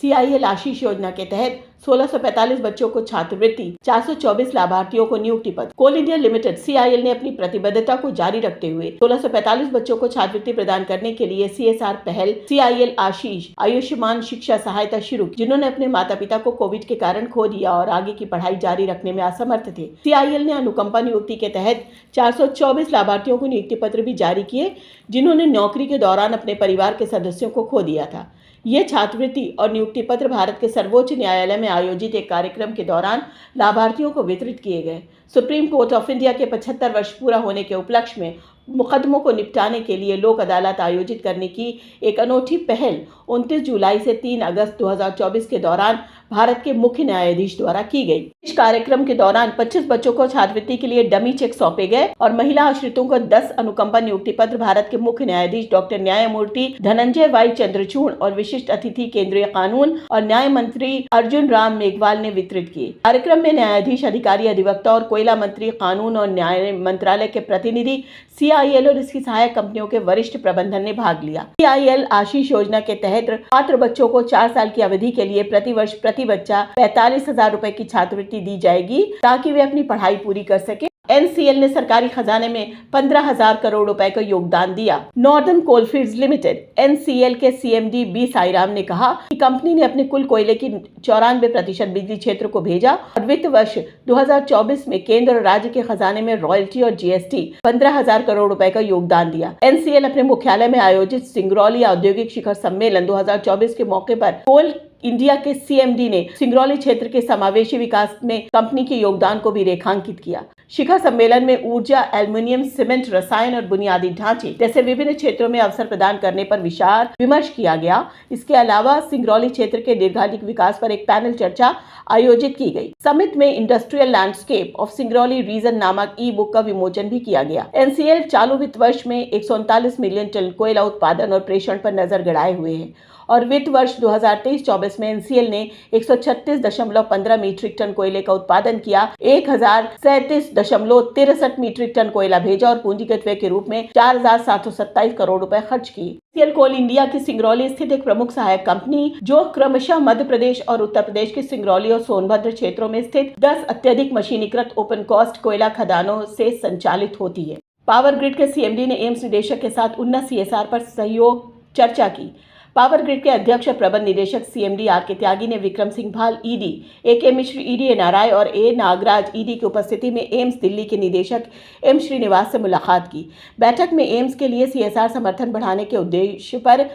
CIL आशीष योजना के तहत 1645 बच्चों को छात्रवृत्ति, 424 लाभार्थियों को नियुक्ति पत्र। कोल इंडिया लिमिटेड CIL ने अपनी प्रतिबद्धता को जारी रखते हुए 1645 बच्चों को छात्रवृत्ति प्रदान करने के लिए CSR पहल CIL आशीष आयुष्मान शिक्षा सहायता शुरू, जिन्होंने अपने माता पिता को कोविड के कारण खो दिया और आगे की पढ़ाई जारी रखने में असमर्थ थे। CIL ने अनुकंपा नियुक्ति के तहत 424 लाभार्थियों को नियुक्ति पत्र भी जारी किए, जिन्होंने नौकरी के दौरान अपने परिवार के सदस्यों को खो दिया था। ये छात्रवृत्ति और नियुक्ति पत्र भारत के सर्वोच्च न्यायालय में आयोजित एक कार्यक्रम के दौरान लाभार्थियों को वितरित किए गए। सुप्रीम कोर्ट ऑफ इंडिया के 75 वर्ष पूरा होने के उपलक्ष्य में मुकदमों को निपटाने के लिए लोक अदालत आयोजित करने की एक अनूठी पहल 29 जुलाई से 3 अगस्त 2024 के दौरान भारत के मुख्य न्यायाधीश द्वारा की गई। इस कार्यक्रम के दौरान 25 बच्चों को छात्रवृत्ति के लिए डमी चेक सौंपे गए और महिला आश्रितों को 10 अनुकंपा नियुक्ति पत्र भारत के मुख्य न्यायाधीश डॉक्टर न्यायमूर्ति धनंजय वाई चंद्रचूड़ और विशिष्ट अतिथि केंद्रीय कानून और न्याय मंत्री अर्जुन राम मेघवाल ने वितरित किए। कार्यक्रम में न्यायाधीश, अधिकारी, अधिवक्ता और कोयला मंत्री, कानून और न्याय मंत्रालय के प्रतिनिधि, CIL और इसकी सहायक कंपनियों के वरिष्ठ प्रबंधन ने भाग लिया। CIL आशीष योजना के तहत पात्र बच्चों को 4 साल की अवधि के लिए प्रतिवर्ष प्रति बच्चा 45,000 रुपए की छात्रवृत्ति दी जाएगी, ताकि वे अपनी पढ़ाई पूरी कर सके। NCL ने सरकारी खजाने में 15,000 करोड़ रुपए का योगदान दिया। नॉर्दर्न कोलफील्ड्स लिमिटेड NCL के CMD B साईराम ने कहा कि कंपनी ने अपने कुल कोयले की 94% बिजली क्षेत्र को भेजा और वित्त वर्ष 2024 में केंद्र और राज्य के खजाने में रॉयल्टी और GST 15,000 करोड़ रुपए का योगदान दिया। NCL अपने मुख्यालय में आयोजित सिंगरौली औद्योगिक शिखर सम्मेलन 2024 के मौके पर कोल इंडिया के CMD ने सिंगरौली क्षेत्र के समावेशी विकास में कंपनी के योगदान को भी रेखांकित किया। शिखर सम्मेलन में ऊर्जा, एल्युमिनियम, सीमेंट, रसायन और बुनियादी ढांचे जैसे विभिन्न क्षेत्रों में अवसर प्रदान करने पर विचार विमर्श किया गया। इसके अलावा सिंगरौली क्षेत्र के दीर्घकालिक विकास पर एक पैनल चर्चा आयोजित की गई। समिट में industrial landscape of Singrauli region नामक ई-बुक का विमोचन भी किया गया। NCL चालू वित्त वर्ष में 139 मिलियन टन कोयला उत्पादन और प्रेषण पर नजर गड़ाए हुए है और वित्त वर्ष 2023-24 में NCL ने 136.15 मीट्रिक टन कोयले का उत्पादन किया, 1037.63 मीट्रिक टन कोयला भेजा और पूंजीगत व्यय के रूप में 4,727 करोड़ रुपए खर्च किए। NCL कोल इंडिया की सिंगरौली स्थित एक प्रमुख सहायक कंपनी, जो क्रमशः मध्य प्रदेश और उत्तर प्रदेश के सिंगरौली और सोनभद्र क्षेत्रों में स्थित 10 अत्यधिक मशीनीकृत ओपन कॉस्ट कोयला खदानों से संचालित होती है। पावर ग्रिड के CMD ने एम्स निदेशक के साथ उन्नत CSR पर सहयोग चर्चा की। पावर ग्रिड के अध्यक्ष और प्रबंध निदेशक CMD RK त्यागी ने विक्रम सिंह भाल ED, AK मिश्र ED NRI और A नागराज ED की उपस्थिति में एम्स दिल्ली के निदेशक M श्रीनिवास से मुलाकात की। बैठक में एम्स के लिए CSR समर्थन बढ़ाने के उद्देश्य पर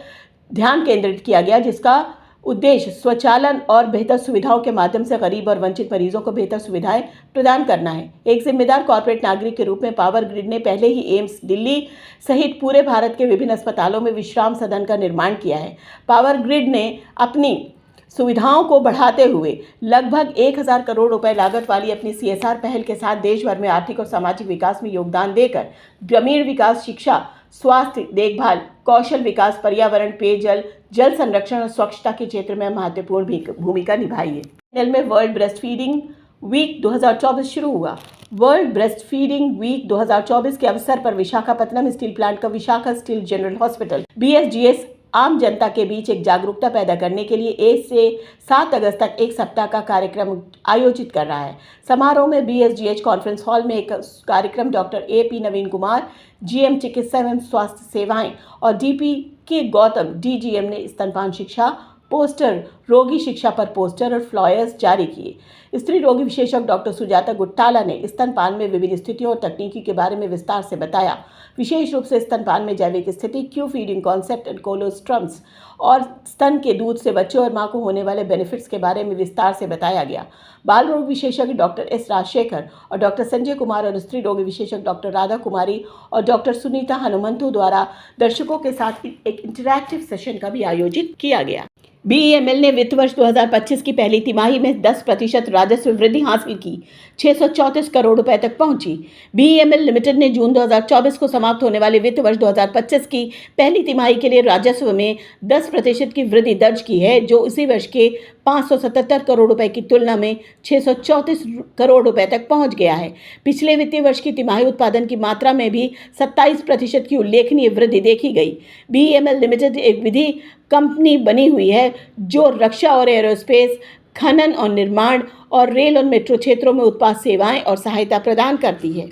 ध्यान केंद्रित किया गया, जिसका उद्देश्य स्वचालन और बेहतर सुविधाओं के माध्यम से गरीब और वंचित मरीजों को बेहतर सुविधाएं प्रदान करना है। एक जिम्मेदार कॉर्पोरेट नागरिक के रूप में पावर ग्रिड ने पहले ही एम्स दिल्ली सहित पूरे भारत के विभिन्न अस्पतालों में विश्राम सदन का निर्माण किया है। पावर ग्रिड ने अपनी सुविधाओं को बढ़ाते हुए लगभग 1,000 करोड़ रुपए लागत वाली अपनी CSR पहल के साथ देश भर में आर्थिक और सामाजिक विकास में योगदान देकर ग्रामीण विकास, शिक्षा, स्वास्थ्य देखभाल, कौशल विकास, पर्यावरण, पेयजल, जल संरक्षण और स्वच्छता के क्षेत्र में महत्वपूर्ण भूमिका निभाई है। NCL में वर्ल्ड ब्रेस्ट फीडिंग वीक 2024 शुरू हुआ। वर्ल्ड ब्रेस्ट फीडिंग वीक 2024 के अवसर पर विशाखापत्तनम स्टील प्लांट का Vishakha steel general hospital BSGS आम जनता के बीच एक जागरूकता पैदा करने के लिए 1 से 7 अगस्त तक एक सप्ताह का कार्यक्रम आयोजित कर रहा है। समारोह में BSGH कॉन्फ्रेंस हॉल में एक कार्यक्रम डॉक्टर AP नवीन कुमार GM चिकित्सा एवं स्वास्थ्य सेवाएं और DP के गौतम DGM ने स्तनपान शिक्षा, पोस्टर, रोगी शिक्षा पर पोस्टर और फ्लायर्स जारी किए। स्त्री रोगी विशेषज्ञ डॉक्टर सुजाता गुट्टाला ने स्तनपान में विभिन्न स्थितियों और तकनीकी के बारे में विस्तार से बताया। विशेष रूप से स्तनपान में जैविक स्थिति, क्यू फीडिंग कॉन्सेप्ट एंड कोलोस्ट्रम्स और स्तन के दूध से बच्चों और मां को होने वाले बेनिफिट्स के बारे में विस्तार से बताया गया। बाल रोग विशेषज्ञ डॉक्टर S राजशेखर और डॉक्टर संजय कुमार और स्त्री रोग विशेषज्ञ डॉक्टर राधा कुमारी और डॉक्टर सुनीता हनुमंतु द्वारा दर्शकों के साथ एक इंटरैक्टिव सेशन का भी आयोजित किया गया। BEML ने वित्त वर्ष 2025 की पहली तिमाही में 10% राजस्व वृद्धि हासिल की, 634 करोड़ रुपए तक पहुंची। BEML लिमिटेड ने जून 2024 को समाप्त होने वाले वित्त वर्ष 2025 की पहली तिमाही के लिए राजस्व में 10% की वृद्धि दर्ज की है, जो उसी वर्ष के 577 करोड़ रुपए की तुलना में 634 करोड़ रुपए तक पहुंच गया है। पिछले वित्तीय वर्ष की तिमाही उत्पादन की मात्रा में भी 27% की उल्लेखनीय वृद्धि देखी गई। BEML लिमिटेड एक विधि कंपनी बनी हुई है जो रक्षा और एरोस्पेस, खनन और निर्माण और रेल और मेट्रो क्षेत्रों में उत्पाद सेवाएं और सहायता प्रदान करती है।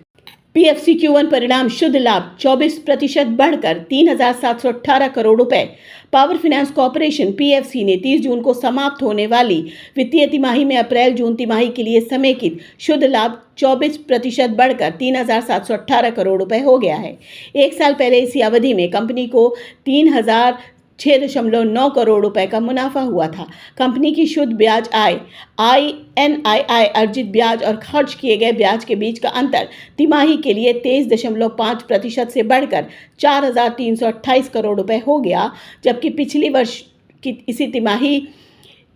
पीएफसी Q1 परिणाम शुद्ध लाभ 24% बढ़कर 3,718 करोड़ रुपए। पावर फाइनेंस कॉर्पोरेशन पीएफसी ने 30 जून को समाप्त होने वाली वित्तीय तिमाही में अप्रैल जून तिमाही के लिए समेकित शुद्ध लाभ 24% बढ़कर 3,718 करोड़ रुपए हो गया है। एक साल पहले इसी अवधि में कंपनी को 3,006.9 करोड़ रुपए का मुनाफा हुआ था। कंपनी की शुद्ध ब्याज आय INII अर्जित ब्याज और खर्च किए गए ब्याज के बीच का अंतर तिमाही के लिए 23.5% से बढ़कर 4,328 करोड़ रुपए हो गया, जबकि पिछली वर्ष की इसी तिमाही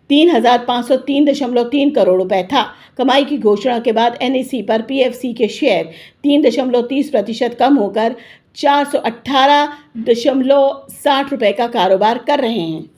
3,503.3 करोड़ रुपए था। कमाई की घोषणा के बाद NSE पर पीएफसी के शेयर 3.30% कम होकर 418.60 रुपए का कारोबार कर रहे हैं।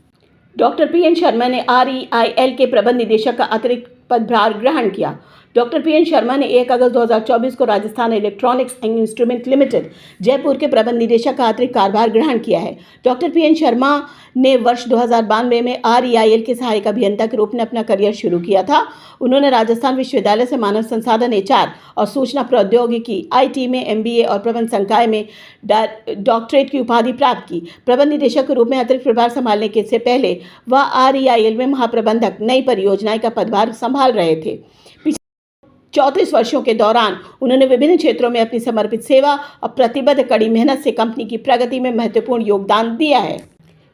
डॉक्टर PN शर्मा ने REIL के प्रबंध निदेशक का अतिरिक्त पदभार ग्रहण किया। डॉक्टर PN शर्मा ने 1 अगस्त 2024 को Rajasthan electronics and instrument limited Jaipur के प्रबंध निदेशक का अतिरिक्त कार्यभार ग्रहण किया है। डॉक्टर PN शर्मा ने वर्ष 2092 में REIL के सहायक अभियंता के रूप में अपना करियर शुरू किया था। उन्होंने राजस्थान विश्वविद्यालय से मानव संसाधन HR और सूचना प्रौद्योगिकी IT में MBA और प्रबंध संकाय में डॉक्टरेट की उपाधि प्राप्त की। प्रबंध निदेशक के रूप में अतिरिक्त प्रभार संभालने के से पहले वह REIL में महाप्रबंधक नई परियोजनाएं का पदभार संभाल रहे थे। 34 वर्षों के दौरान उन्होंने विभिन्न क्षेत्रों में अपनी समर्पित सेवा और प्रतिबद्ध कड़ी मेहनत से कंपनी की प्रगति में महत्वपूर्ण योगदान दिया है।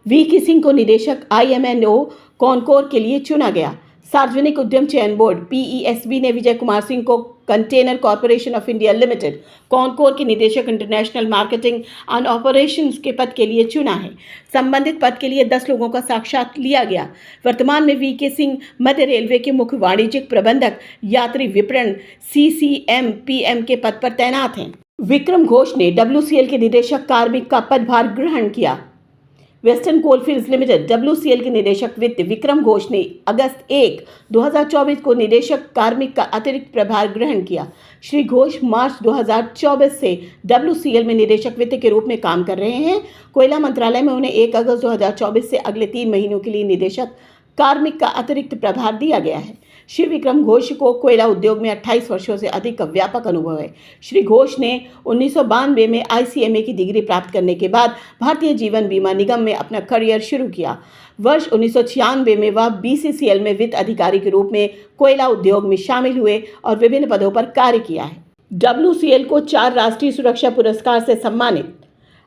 VK सिंह को निदेशक IMNO कॉनकोर के लिए चुना गया। सार्वजनिक उद्यम चयन बोर्ड PESB ने विजय कुमार सिंह को container corporation of India limited Concor के निदेशक इंटरनेशनल मार्केटिंग एंड ऑपरेशंस के पद के लिए चुना है। संबंधित पद के लिए 10 लोगों का साक्षात्कार लिया गया। वर्तमान में VK सिंह मध्य रेलवे के मुख्य वाणिज्यिक प्रबंधक यात्री विपणन CCM-PM के पद पर तैनात हैं। विक्रम घोष ने WCL के निदेशक कार्मिक का पदभार ग्रहण किया। वेस्टर्न कोलफील्ड्स लिमिटेड WCL के निदेशक वित्त विक्रम घोष ने अगस्त 1, 2024 को निदेशक कार्मिक का अतिरिक्त प्रभार ग्रहण किया। श्री घोष मार्च 2024 से WCL में निदेशक वित्त के रूप में काम कर रहे हैं। कोयला मंत्रालय में उन्हें 1 अगस्त 2024 से अगले 3 महीनों के लिए निदेशक कार्मिक का अतिरिक्त प्रभार दिया गया है। श्री विक्रम घोष को कोयला उद्योग में 28 वर्षों से अधिक का व्यापक अनुभव है। श्री घोष ने 1992 में ICMA की डिग्री प्राप्त करने के बाद भारतीय जीवन बीमा निगम में अपना करियर शुरू किया। वर्ष 1996 में वह BCCL में वित्त अधिकारी के रूप में कोयला उद्योग में शामिल हुए और विभिन्न पदों पर कार्य किया है। WCL को 4 राष्ट्रीय सुरक्षा पुरस्कार से सम्मानित।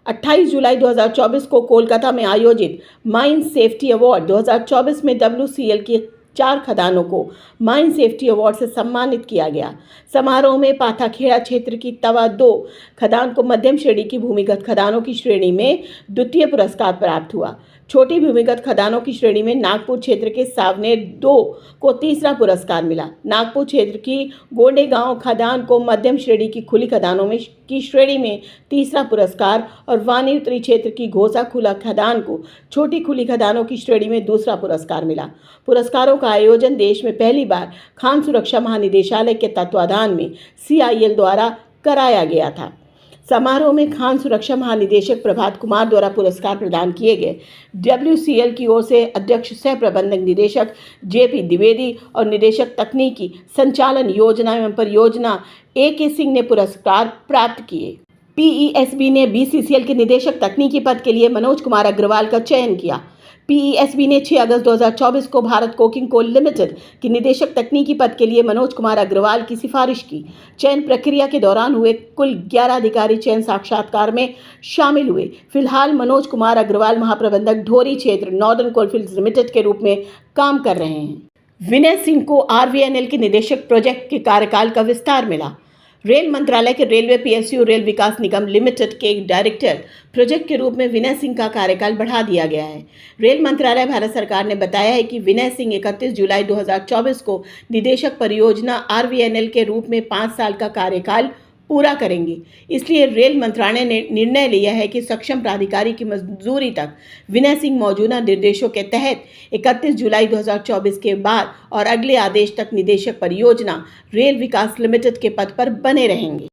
28 जुलाई 2024 को कोलकाता में आयोजित माइन सेफ्टी अवार्ड 2024 में WCL की 4 खदानों को माइन सेफ्टी अवार्ड से सम्मानित किया गया। समारोह में पाथाखेड़ा क्षेत्र की तवा 2 खदान को मध्यम श्रेणी की भूमिगत खदानों की श्रेणी में द्वितीय पुरस्कार प्राप्त हुआ। छोटी भूमिगत खदानों की श्रेणी में नागपुर क्षेत्र के सावनेर 2 को तीसरा पुरस्कार मिला। नागपुर क्षेत्र की गोंडेगांव खदान को मध्यम श्रेणी की खुली खदानों में की श्रेणी में तीसरा पुरस्कार और वानी उत्तरी क्षेत्र की घोसा खुला खदान को छोटी खुली खदानों की श्रेणी में दूसरा पुरस्कार मिला। पुरस्कारों का आयोजन देश में पहली बार खान सुरक्षा महानिदेशालय के तत्वाधान में CIL द्वारा कराया गया था। समारोह में खान सुरक्षा महानिदेशक प्रभात कुमार द्वारा पुरस्कार प्रदान किए गए। WCL की ओर से अध्यक्ष सह प्रबंधक निदेशक JP द्विवेदी और निदेशक तकनीकी संचालन योजना एवं परियोजना AK सिंह ने पुरस्कार प्राप्त किए। PESB ने BCCL के निदेशक तकनीकी पद के लिए मनोज कुमार अग्रवाल का चयन किया। PESB ने 6 अगस्त 2024 को भारत कोकिंग कोल लिमिटेड की निदेशक तकनीकी पद के लिए मनोज कुमार अग्रवाल की सिफारिश की। चयन प्रक्रिया के दौरान हुए कुल 11 अधिकारी चयन साक्षात्कार में शामिल हुए। फिलहाल मनोज कुमार अग्रवाल महाप्रबंधक ढोरी क्षेत्र नॉर्दर्न कोलफील्ड्स लिमिटेड के रूप में काम कर रहे हैं। विनय सिंह को RVNL के निदेशक प्रोजेक्ट के कार्यकाल का विस्तार मिला। रेल मंत्रालय के रेलवे PSU रेल विकास निगम लिमिटेड के डायरेक्टर प्रोजेक्ट के रूप में विनय सिंह का कार्यकाल बढ़ा दिया गया है। रेल मंत्रालय भारत सरकार ने बताया है कि विनय सिंह 31 जुलाई 2024 को निदेशक परियोजना RVNL के रूप में 5 साल का कार्यकाल पूरा करेंगे। इसलिए रेल मंत्रालय ने निर्णय लिया है कि सक्षम प्राधिकारी की मंजूरी तक विनय सिंह मौजूदा निर्देशों के तहत 31 जुलाई 2024 के बाद और अगले आदेश तक निदेशक परियोजना रेल विकास लिमिटेड के पद पर बने रहेंगे।